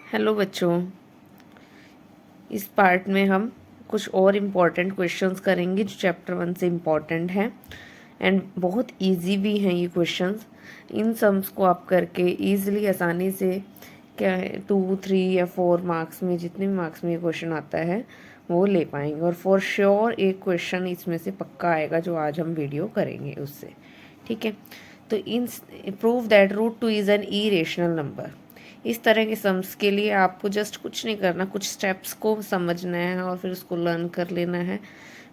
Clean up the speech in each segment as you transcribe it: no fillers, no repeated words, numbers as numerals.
Hello बच्चों, इस part में हम कुछ और इम्पॉर्टेंट क्वेश्चंस करेंगे जो चैप्टर 1 से इम्पॉर्टेंट हैं एंड बहुत इजी भी हैं ये क्वेश्चंस। इन सम्स को आप करके इजीली आसानी से क्या है 2, 3 या 4 मार्क्स में, जितने भी मार्क्स में ये क्वेश्चन आता है वो ले पाएंगे। और फॉर श्योर एक क्वेश्चन इसमें से पक्का आएगा जो आज हम वीडियो करेंगे उससे। ठीक है, तो in prove that root 2 is an irrational number. इस तरह के सम्स के लिए आपको जस्ट कुछ नहीं करना, कुछ स्टेप्स को समझना है और फिर उसको लर्न कर लेना है।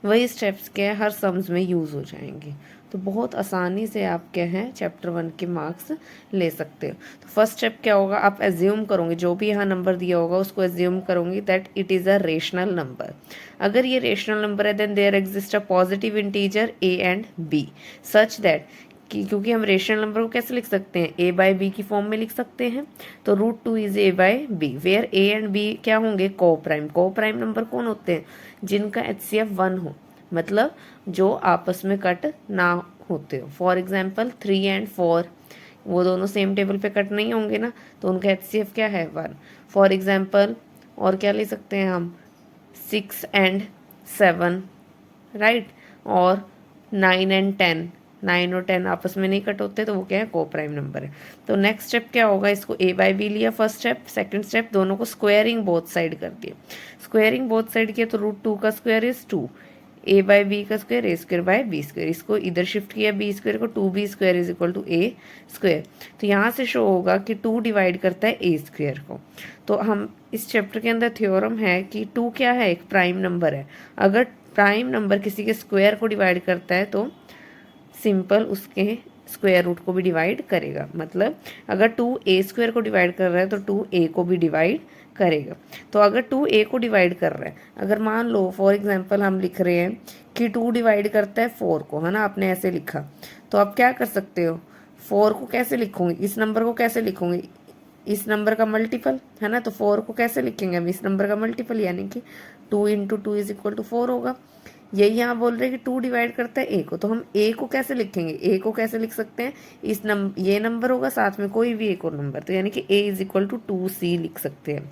वही स्टेप्स क्या है हर सम्स में यूज़ हो जाएंगे, तो बहुत आसानी से आप क्या है चैप्टर 1 के मार्क्स ले सकते हो। तो फर्स्ट स्टेप क्या होगा, आप एज्यूम करोगे जो भी यहाँ नंबर दिया होगा उसको एज्यूम करोगे that it is a rational number. अगर ये रेशनल नंबर है then there exist a positive integer a and b such that क्योंकि हम रेशनल नंबर को कैसे लिख सकते हैं, ए बाई बी की फॉर्म में लिख सकते हैं। तो root 2 is a by b where a and b क्या होंगे, को प्राइम। को प्राइम नंबर कौन होते हैं, जिनका HCF 1 हो, मतलब जो आपस में कट ना होते हो। फॉर एग्जाम्पल 3 एंड 4 वो दोनों सेम टेबल पे कट नहीं होंगे ना, तो उनका HCF क्या है 1। फॉर एग्जाम्पल और क्या ले सकते हैं हम, 6 एंड 7, राइट। और 9 एंड 10, 9 और 10 आपस में नहीं कट होते, तो वो क्या है को प्राइम नंबर है। तो नेक्स्ट स्टेप क्या होगा, इसको ए बाई बी लिया फर्स्ट स्टेप। सेकंड स्टेप दोनों को स्क्वायरिंग बोथ साइड कर दिया। स्क्वायरिंग बोथ साइड किया तो रूट 2 का square is 2, a by b का square a square by b square. इसको इधर शिफ्ट किया बी स्क्वायर को, 2b square is equal to a square. तो यहाँ से शो होगा कि 2 डिवाइड करता है ए स्क्वायर को। तो हम इस चैप्टर के अंदर थ्योरम है कि 2 क्या है, एक प्राइम नंबर है। अगर प्राइम नंबर किसी के स्क्वायर को डिवाइड करता है तो सिंपल उसके स्क्वायर रूट को भी डिवाइड करेगा। मतलब अगर 2a स्क्वायर को डिवाइड कर रहा है तो 2a को भी डिवाइड करेगा। तो अगर 2a को डिवाइड कर रहा है, अगर मान लो फॉर एग्जांपल हम लिख रहे हैं कि 2 डिवाइड करता है 4 को, है ना, आपने ऐसे लिखा, तो आप क्या कर सकते हो, 4 को कैसे लिखोगे, इस नंबर को कैसे लिखोगे, इस नंबर का मल्टीपल, है ना। तो 4 को कैसे लिखेंगे हम, इस नंबर का मल्टीपल, यानी कि 2 इंटू 2 इज इक्वल टू 4 होगा। यही यहाँ बोल रहे हैं कि 2 डिवाइड करता है ए को, तो हम ए को कैसे लिखेंगे, ए को कैसे लिख सकते हैं, इस नंबर ये नंबर होगा साथ में कोई भी एक और नंबर, तो यानी कि ए इज इक्वल टू 2c लिख सकते हैं।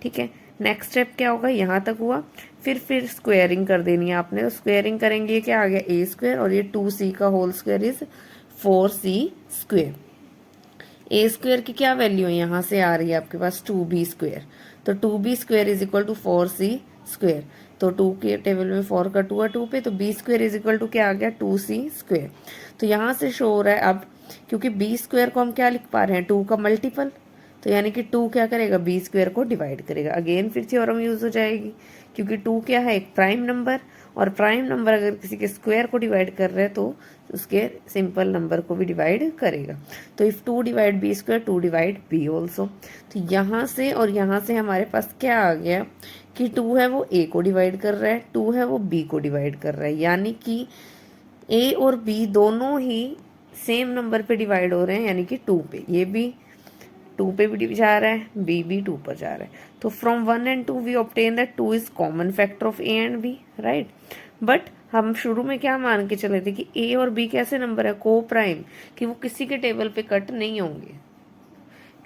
ठीक है, नेक्स्ट स्टेप क्या होगा, यहाँ तक हुआ, फिर स्क्वेयरिंग कर देनी है आपने। तो स्क्वेयरिंग करेंगे, क्या आ गया ए स्क्वायर, और ये 2c का whole square is 4c square. A square की क्या वैल्यू है, यहाँ से आ रही है आपके पास 2b स्क्वायर, तो 2b square is equal to 4c square. तो 2 के टेबल में 4 का 2 है 2 पे, तो b square is equal to क्या आ गया 2c स्क्वायर। तो यहाँ से शो हो रहा है अब, क्योंकि b स्क्वायर को हम क्या लिख पा रहे हैं, 2 का मल्टीपल, तो यानी कि 2 क्या करेगा, b स्क्वायर को डिवाइड करेगा। अगेन फिर थ्योरम यूज हो जाएगी, क्योंकि 2 क्या है, एक प्राइम नंबर, और प्राइम नंबर अगर किसी के स्क्वायर को डिवाइड कर रहे हैं तो उसके सिंपल नंबर को भी डिवाइड करेगा। तो if 2 divide b square 2 divide b also. तो यहाँ से और यहाँ से हमारे पास क्या आ गया कि 2 है वो a को डिवाइड कर रहा है, 2 है वो b को डिवाइड कर रहा है, यानी कि a और b दोनों ही सेम नंबर पे डिवाइड हो रहे हैं, यानी कि 2 पे, ये भी 2 पे भी जा रहा है, b भी 2 पर जा रहा है। तो from 1 and 2 we obtain that 2 is common factor of a and b, right. But हम शुरू में क्या मान के चले थे कि a और b कैसे नंबर है, को प्राइम, कि वो किसी के टेबल पे कट नहीं होंगे।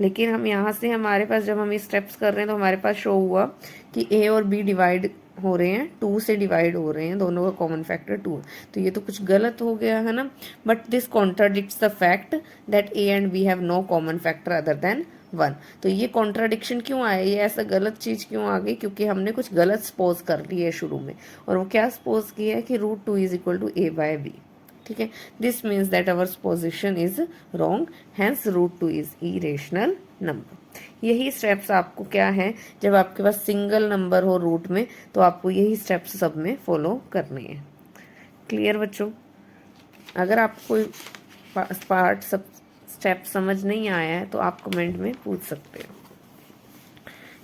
लेकिन हम यहाँ से हमारे पास जब हम ये स्टेप्स कर रहे हैं तो हमारे पास शो हुआ कि a और b डिवाइड हो रहे हैं, 2 से डिवाइड हो रहे हैं, दोनों का कॉमन फैक्टर 2 है। तो ये तो कुछ गलत हो गया है ना। But this contradicts the fact that a and b have no common factor other than 1। तो ये कॉन्ट्राडिक्शन क्यों आया, ये ऐसा गलत चीज़ क्यों आ गई, क्योंकि हमने कुछ गलत सपोज कर ली है शुरू में। और वो क्या सपोज किया है कि root 2 is equal to a by b। ठीक है, this means that our position is wrong, hence root 2 is irrational number. यही स्टेप्स आपको क्या है, जब आपके पास सिंगल नंबर हो रूट में तो आपको यही स्टेप्स सब में फॉलो करने हैं। क्लियर बच्चों, अगर आपको कोई पार्ट सब स्टेप समझ नहीं आया है तो आप कमेंट में पूछ सकते हो।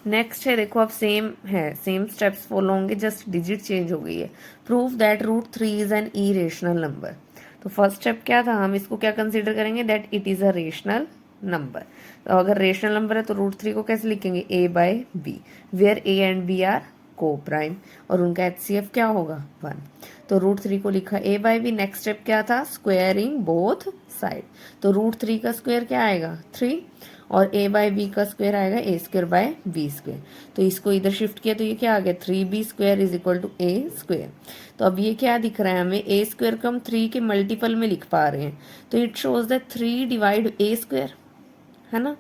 नेक्स्ट है, देखो अब सेम है, सेम स्टेप्स फॉलो होंगे, जस्ट डिजिट चेंज हो गई है। Prove that root 3 is an irrational number. तो फर्स्ट स्टेप क्या था, हम इसको क्या कंसीडर करेंगे, that it is a rational number. तो अगर रेशनल नंबर है तो रूट 3 को कैसे लिखेंगे, a by b, where a and b are coprime, और उनका HCF क्या होगा 1। तो रूट 3 को लिखा a by b. Next step क्या था, स्क्वायरिंग बोथ साइड। तो रूट 3 का स्क्वायर क्या आएगा 3, और a बाय बी का स्क्वायर आएगा a square by b square. तो इसको इधर शिफ्ट किया तो ये क्या आ गया 3b square is equal to a square. तो अब ये क्या दिख रहा है हमें, ए स्क्वायर को हम 3 के मल्टीपल में लिख पा रहे हैं, तो it shows that 3 divide A square, है ना।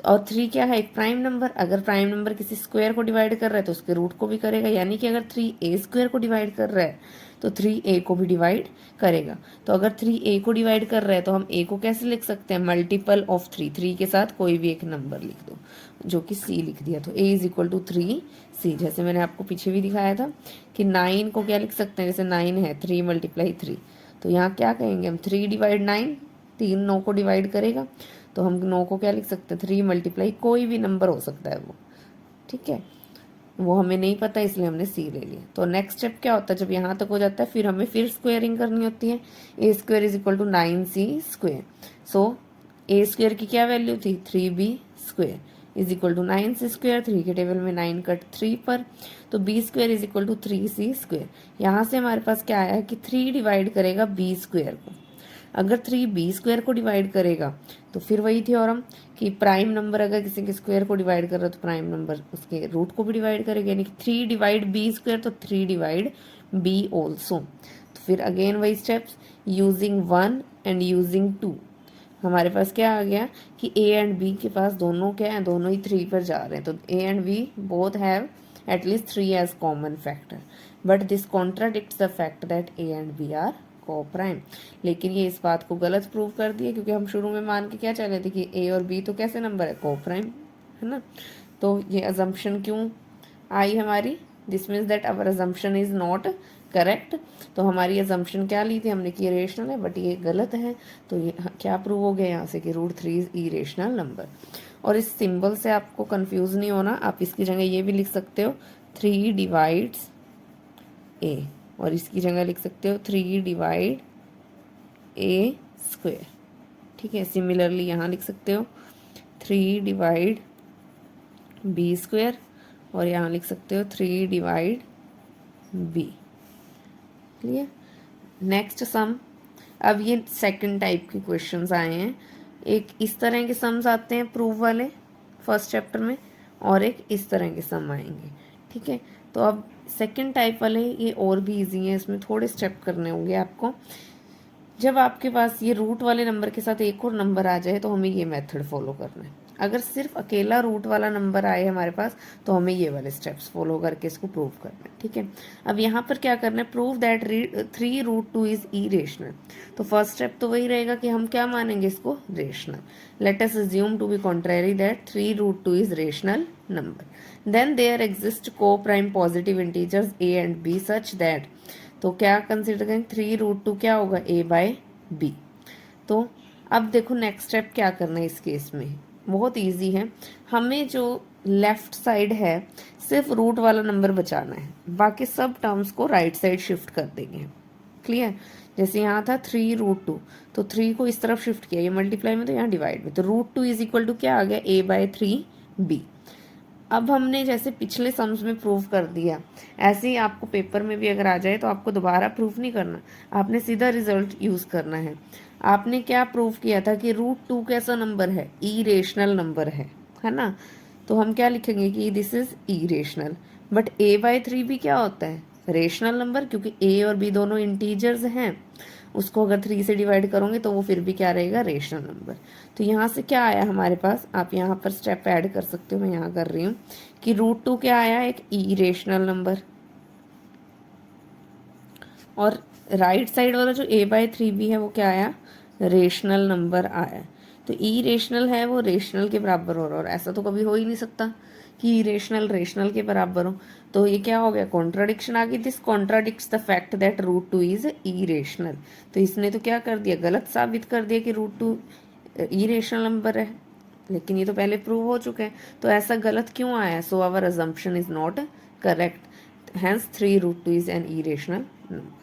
और 3 क्या है, एक प्राइम नंबर, अगर प्राइम नंबर किसी स्क्वायर को डिवाइड कर रहा है तो उसके रूट को भी करेगा, यानी कि अगर 3 ए स्क्वायर को डिवाइड कर रहा है तो 3 ए को भी डिवाइड करेगा। तो अगर 3 ए को डिवाइड कर रहा है तो हम ए को कैसे लिख सकते हैं, मल्टीपल ऑफ 3 के साथ कोई भी एक नंबर लिख दो, जो कि सी लिख दिया, तो ए इज इक्वल टू 3c। जैसे मैंने आपको पीछे भी दिखाया था कि 9 को क्या लिख सकते हैं, जैसे 9 है 3 मल्टीप्लाई 3, तो यहाँ क्या कहेंगे हम 3 डिवाइड 9, 3 9 को डिवाइड करेगा, तो हम 9 को क्या लिख सकते हैं 3 मल्टीप्लाई कोई भी नंबर हो सकता है वो, ठीक है, वो हमें नहीं पता इसलिए हमने सी ले लिया। तो नेक्स्ट स्टेप क्या होता है, जब यहाँ तक हो जाता है फिर हमें फिर स्क्वेयरिंग करनी होती है, a square is equal to 9c square. So a square की क्या वैल्यू थी 3b square is equal to 9c square, 3 के टेबल में 9 कट 3 पर, तो b square is equal to 3c square. यहाँ से हमारे पास क्या आया है कि 3 डिवाइड करेगा b स्क्वेयर को, अगर 3 बी स्क्वायर को डिवाइड करेगा तो फिर वही थ्योरम कि प्राइम नंबर अगर किसी के स्क्वायर को डिवाइड कर रहा है तो प्राइम नंबर उसके रूट को भी डिवाइड करेगा, यानी कि 3 डिवाइड बी स्क्वायर तो 3 डिवाइड बी ऑल्सो। तो फिर अगेन वही स्टेप्स यूजिंग 1 एंड यूजिंग 2, हमारे पास क्या आ गया कि ए एंड बी के पास दोनों क्या है, दोनों ही 3 पर जा रहे हैं, तो a and b both have at least 3 as common factor, but this contradicts the fact that a and b are coprime. लेकिन ये इस बात को गलत प्रूव कर दिया, क्योंकि हम शुरू में मान के क्या चले थे कि ए और बी तो कैसे नंबर है, को प्राइम, है ना। तो ये अजम्पशन क्यों आई हमारी, this means that our assumption is not correct. तो हमारी अजम्पशन क्या ली थी हमने कि ये रेशनल है, बट ये गलत है। तो ये क्या प्रूव हो गया यहाँ से कि √3 इज इरेशनल नंबर। और इस सिंबल से आपको कंफ्यूज नहीं होना, आप इसकी जगह ये भी लिख सकते हो 3 डिवाइड्स ए, और इसकी जगह लिख सकते हो 3 डिवाइड ए स्क्वेयर, ठीक है। सिमिलरली यहाँ लिख सकते हो 3 डिवाइड बी स्क्वेयर, और यहाँ लिख सकते हो 3 divide b. Clear. Next sum, अब ये सेकंड टाइप के क्वेश्चंस आए हैं, एक इस तरह के सम्स आते हैं प्रूफ वाले फर्स्ट चैप्टर में, और एक इस तरह के सम आएंगे, ठीक है। तो अब सेकंड टाइप वाले ये और भी इजी हैं, इसमें थोड़े स्टेप करने होंगे आपको। जब आपके पास ये रूट वाले नंबर के साथ एक और नंबर आ जाए तो हमें ये मेथड फॉलो करना है। अगर सिर्फ अकेला रूट वाला नंबर आए हमारे पास तो हमें ये वाले स्टेप्स फॉलो करके इसको प्रूव करना है, ठीक है। अब यहाँ पर क्या करना है, प्रूव दैट 3√2 इज इरेशनल। तो फर्स्ट स्टेप तो वही रहेगा कि हम क्या मानेंगे इसको rational. Let us assume to be contrary that 3√2 is rational number, then there exist coprime positive integers a and b such that, तो क्या कंसिडर करें 3√2 क्या होगा a बाय b। तो अब देखो नेक्स्ट स्टेप क्या करना है इस केस में, बहुत इजी है। हमें जो लेफ्ट साइड है सिर्फ रूट वाला नंबर बचाना है, बाकी सब टर्म्स को राइट साइड शिफ्ट कर देंगे। क्लियर। जैसे यहाँ था 3√2, तो 3 को इस तरफ शिफ्ट किया, ये मल्टीप्लाई में तो यहाँ डिवाइड में, तो √2 इज इक्वल टू क्या आ गया a बाय 3b। अब हमने जैसे पिछले सम्स में प्रूव कर दिया, ऐसे ही आपको पेपर में भी अगर आ जाए तो आपको दोबारा प्रूफ नहीं करना, आपने सीधा रिजल्ट यूज करना है। आपने क्या प्रूव किया था कि √2 कैसा नंबर है, इरेशनल नंबर है ना। तो हम क्या लिखेंगे कि this is irrational, but a by 3b क्या होता है, रेशनल नंबर, क्योंकि a और b दोनों इंटीजर्स हैं, उसको अगर 3 से डिवाइड करोगे तो वो फिर भी क्या रहेगा, रेशनल नंबर। तो यहाँ से क्या आया हमारे पास, आप यहाँ पर स्टेप ऐड कर सकते हो, मैं यहाँ कर रही हूँ कि √2 क्या आया, एक इरेशनल नंबर, और राइट साइड वाला जो a बाय 3b है वो क्या आया, रेशनल नंबर आया। तो इरेशनल है वो रेशनल के बराबर हो रहा है, और ऐसा तो कभी हो ही नहीं सकता कि इरेशनल रेशनल के बराबर हो। तो ये क्या हो गया, कॉन्ट्राडिक्शन आ गई, this contradicts the fact that √2 is irrational. तो इसने तो क्या कर दिया, गलत साबित कर दिया कि √2 इरेशनल नंबर है, लेकिन ये तो पहले प्रूव हो चुका है। तो ऐसा गलत क्यों आया, so our assumption is not correct, hence 3√2 is an irrational number.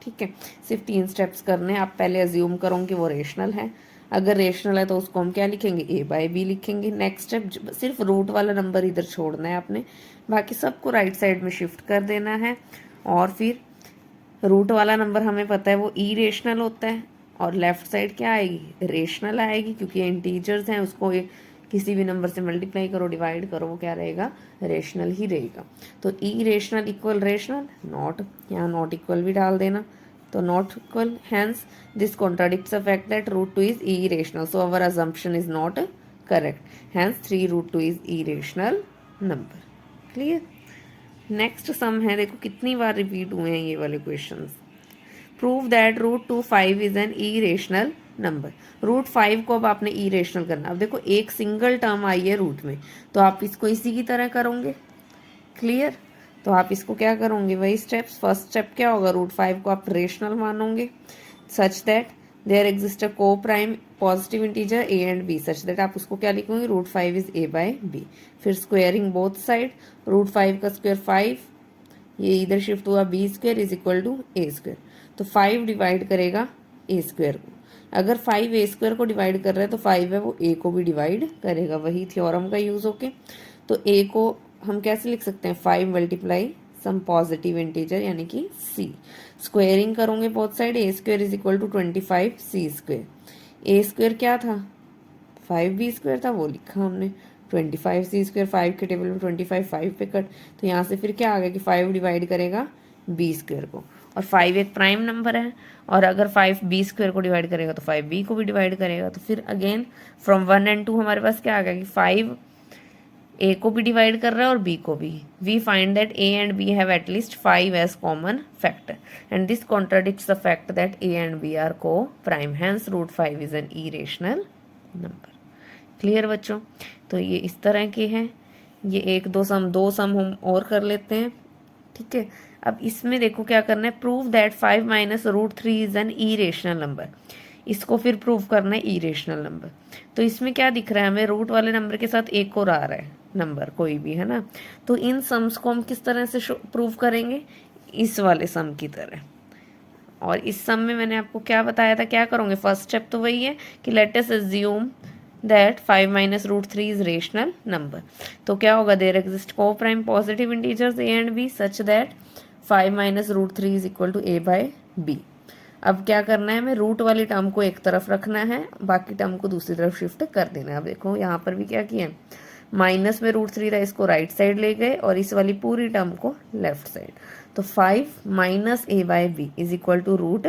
ठीक है, सिर्फ 3 स्टेप्स करने हैं। आप पहले अज्यूम करो कि वो रेशनल है, अगर रेशनल है तो उसको हम क्या लिखेंगे, a बाय b लिखेंगे। नेक्स्ट स्टेप सिर्फ रूट वाला नंबर इधर छोड़ना है आपने, बाकी सबको राइट साइड में शिफ्ट कर देना है। और फिर रूट वाला नंबर हमें पता है वो इरेशनल होता है, और लेफ्ट साइड क्या आएगी, रेशनल आएगी, क्योंकि इंटीजर्स हैं, उसको किसी भी नंबर से मल्टीप्लाई करो, डिवाइड करो, वो क्या रहेगा, रेशनल ही रहेगा। तो irrational equal rational, not, यहाँ नॉट इक्वल भी डाल देना, तो not equal, hence this contradicts the fact that root 2 is irrational, so our assumption is not correct, hence 3 root 2 is irrational number. Clear. Next sum है, देखो कितनी बार repeat हुए हैं ये वाले questions. Prove that root 2 5 is an irrational number. Root 5 को अब आपने ई रेशनल करना। अब देखो एक सिंगल टर्म आई है रूट में, तो आप इसको इसी की तरह करोगे। क्लियर। तो आप इसको क्या करोगे, वही स्टेप्स। फर्स्ट स्टेप क्या होगा, रूट 5 को आप रेशनल मानोगे such that there exist a coprime positive integer a and b, such that आप उसको क्या लिखोगे, root 5 is a by b. फिर स्क्वेयरिंग बोथ साइड, रूट 5 का स्क्वेयर 5, ये इधर शिफ्ट हुआ, b square is equal to a square. तो 5 डिवाइड करेगा ए स्क्वेयर को, अगर 5 ए स्क्वेयर को डिवाइड कर रहा है तो 5 है वो ए को भी डिवाइड करेगा, वही थ्योरम का यूज होके। तो ए को हम कैसे लिख सकते हैं, 5 मल्टीप्लाई सम पॉजिटिव इंटीजर यानी कि सी। स्क्वेयरिंग करोगे both side, a square is equal to 25 c square. A square क्या था, 5 बी स्क्वेयर था, वो लिखा हमने 25 सी स्क्वेयर। 5 के टेबल में 25 5 पे कट, तो यहाँ से फिर क्या आ गया कि 5 डिवाइड करेगा बी स्क्वेयर को, और 5 एक प्राइम नंबर है, और अगर 5 बी स्क्वेयर को डिवाइड करेगा तो 5 बी को भी डिवाइड करेगा। तो फिर अगेन फ्रॉम 1 एंड 2 हमारे पास क्या आ गया कि 5 ए को भी डिवाइड कर रहा है और बी को भी। We find that a and b have at least 5 as common factor, and this contradicts the fact that a and b are coprime, hence root 5 is an irrational number. Clear बच्चों। तो ये इस तरह के हैं। ये दो सम हम और कर लेते हैं। ठीक है। अब इसमें देखो क्या करना है, prove that 5 minus root 3 is an irrational number. इसको फिर प्रूव करना है ई रेशनल नंबर। तो इसमें क्या दिख रहा है हमें, रूट वाले नंबर के साथ एक और आ रहा है नंबर कोई भी, है ना। तो इन सम्स को हम किस तरह से प्रूव करेंगे, इस वाले सम की तरह। और इस सम में मैंने आपको क्या बताया था, क्या करोगे, फर्स्ट स्टेप तो वही है कि let us assume that 5 minus root 3 is rational number. तो क्या होगा, there exist coprime positive integers a and b such that 5 minus root 3 is equal to a by b. अब क्या करना है, हमें रूट वाली टर्म को एक तरफ रखना है, बाकी टर्म को दूसरी तरफ शिफ्ट कर देना है। अब देखो यहाँ पर भी क्या किया, माइनस में रूट 3 था, इसको राइट साइड ले गए और इस वाली पूरी टर्म को लेफ्ट साइड। तो 5 minus a by b is equal to root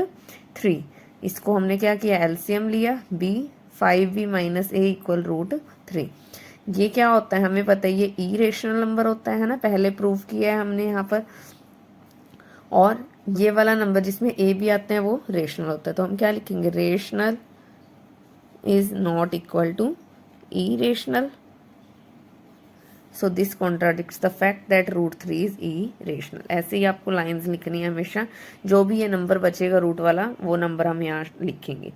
3। इसको हमने क्या किया, एलसीएम लिया, b 5b minus a equal root 3। ये क्या होता है हमें पता है, ये ई रेशनल नंबर होता है ना, पहले प्रूव किया है हमने यहाँ पर। और ये वाला नंबर जिसमें ए भी आते हैं वो रेशनल होता है। तो हम क्या लिखेंगे, rational is not equal to irrational, so this contradicts the fact that root 3 is irrational. ऐसे ही आपको लाइंस लिखनी है हमेशा, जो भी ये नंबर बचेगा रूट वाला वो नंबर हम यहाँ लिखेंगे।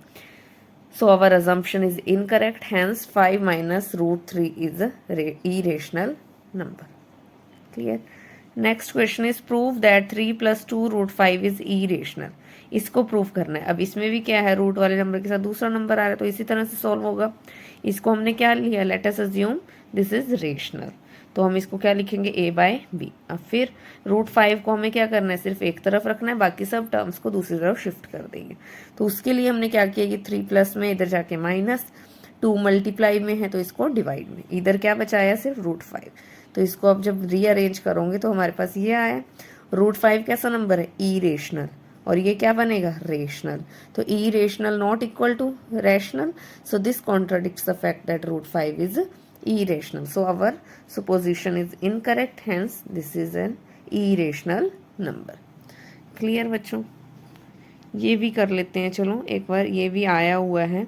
So our assumption is incorrect, hence 5 minus root 3 is a irrational number. Clear? Next question is prove that 3 plus 2 root 5 is irrational. इसको प्रूव करना है। अब इसमें भी क्या है, रूट वाले नंबर के साथ दूसरा नंबर आ रहा है, तो इसी तरह से सॉल्व होगा। इसको हमने क्या लिया, late us assume this is rational, तो हम इसको क्या लिखेंगे, ए बाय बी। अब फिर रूट 5 को हमें क्या करना है, सिर्फ एक तरफ रखना है, बाकी सब टर्म्स को दूसरी तरफ शिफ्ट कर देंगे। तो उसके लिए हमने क्या किया, कि 3 प्लस में इधर जाके माइनस, 2 मल्टीप्लाई में है तो इसको डिवाइड में, इधर क्या बचाया, सिर्फ रूट 5। तो इसको अब जब रीअरेंज करोगे तो हमारे पास ये आया, रूट 5 कैसा नंबर है, ई रेशनल, और ये क्या बनेगा, रेशनल। तो irrational not equal to rational, so this contradicts the fact that root 5 is irrational. So our supposition is incorrect, hence this is an irrational number. Clear बच्चों। ये भी कर लेते हैं, चलो एक बार, ये भी आया हुआ है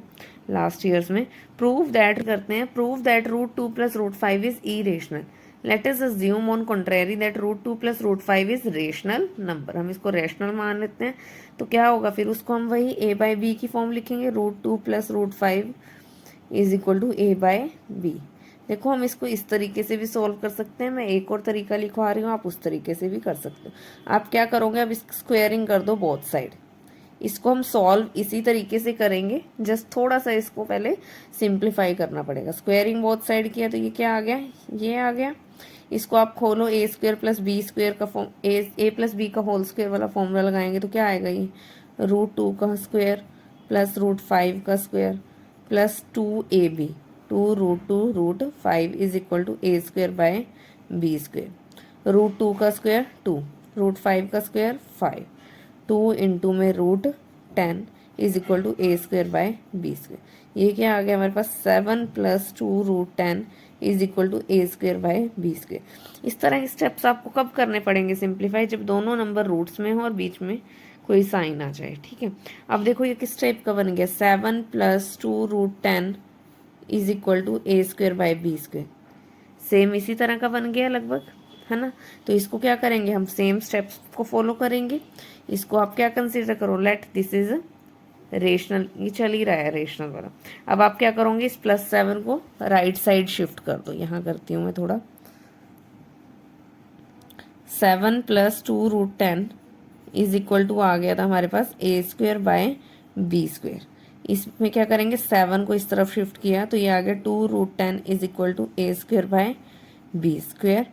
लास्ट ईयर्स में। प्रूव दैट करते हैं, prove that root 2 plus root 5 is irrational. Let us assume on contrary that root 2 plus root 5 is rational number. हम इसको रेशनल मान लेते हैं, तो क्या होगा, फिर उसको हम वही ए बाय बी की फॉर्म लिखेंगे, root 2 plus root 5 is equal to a by b. देखो हम इसको इस तरीके से भी सॉल्व कर सकते हैं, मैं एक और तरीका लिखवा रही हूँ, आप उस तरीके से भी कर सकते हो। आप क्या करोगे, अब इस स्क्वेयरिंग कर दो बोथ साइड। इसको हम सॉल्व इसी तरीके से करेंगे, जस्ट थोड़ा सा इसको पहले सिंप्लीफाई करना पड़ेगा। स्क्वेयरिंग बोथ साइड किया तो ये क्या आ गया, ये आ गया। इसको आप खोलो, ए स्क्वेयर प्लस बी स्क्वेयर का फॉर्म, ए प्लस बी का होल स्क्वेयर वाला फॉर्मूला लगाएंगे तो क्या आएगा, ये रूट 2 का स्क्वेयर प्लस रूट 5 का square plus 2ab 2√2√5 is equal to a square by b square. √2 का स्क्वायर 2, √5 का स्क्वायर 5, 2 इंटू में √10 is equal to a square by b square. ये क्या आ गया हमारे पास 7 + 2√10 is equal to a square by b square. इस तरह के स्टेप्स आपको कब करने पड़ेंगे सिंप्लीफाई, जब दोनों नंबर रूट्स में हो और बीच में कोई साइन आ जाए। ठीक है, अब देखो ये किस टाइप का बन गया, 7 + 2√10 is equal to a square by b square. Same इसी तरह का बन गया लगभग, है ना। तो इसको क्या करेंगे हम, सेम स्टेप्स को फॉलो करेंगे। इसको आप क्या कंसीडर करो, लेट दिस इज रेशनल, ये चल ही रहा है रेशनल वाला। अब आप क्या करोगे, इस +7 को राइट साइड शिफ्ट कर दो। यहाँ करती हूँ मैं थोड़ा, 7 + 2√10 इज इक्वल टू आ गया था हमारे पास ए स्क्वेयर बाय बी स्क्वेयर। इसमें क्या करेंगे, 7 को इस तरफ शिफ्ट किया तो ये आ गया 2√10 is equal to a square by b square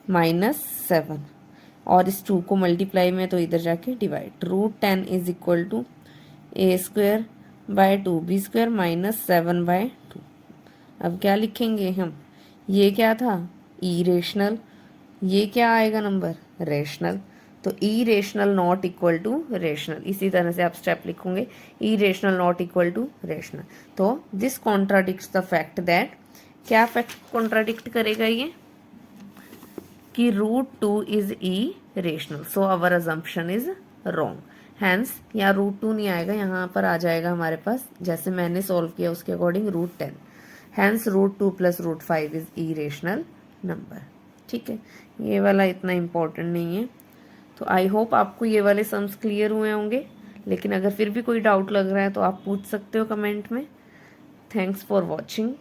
-7, और इस 2 को मल्टीप्लाई में तो इधर जाके divide, √10 is equal to a square by 2b square -7/2। अब क्या लिखेंगे हम, ये क्या था ई रेशनल, ये क्या आएगा नंबर रेशनल, तो irrational not equal to rational. इसी तरह से आप स्टेप लिखोगे, irrational not equal to rational. तो this contradicts the fact that, क्या फैक्ट कॉन्ट्राडिक्ट करेगा ये, कि √2 is irrational, so our assumption is wrong. Hence यहाँ √2 नहीं आएगा, यहाँ पर आ जाएगा हमारे पास जैसे मैंने सॉल्व किया उसके according √10। Hence √2 + √5 is irrational number. ठीक है, ये वाला इतना इम्पोर्टेंट नहीं है। तो आई होप आपको ये वाले सम्स क्लियर हुए होंगे, लेकिन अगर फिर भी कोई डाउट लग रहा है तो आप पूछ सकते हो कमेंट में। Thanks for watching.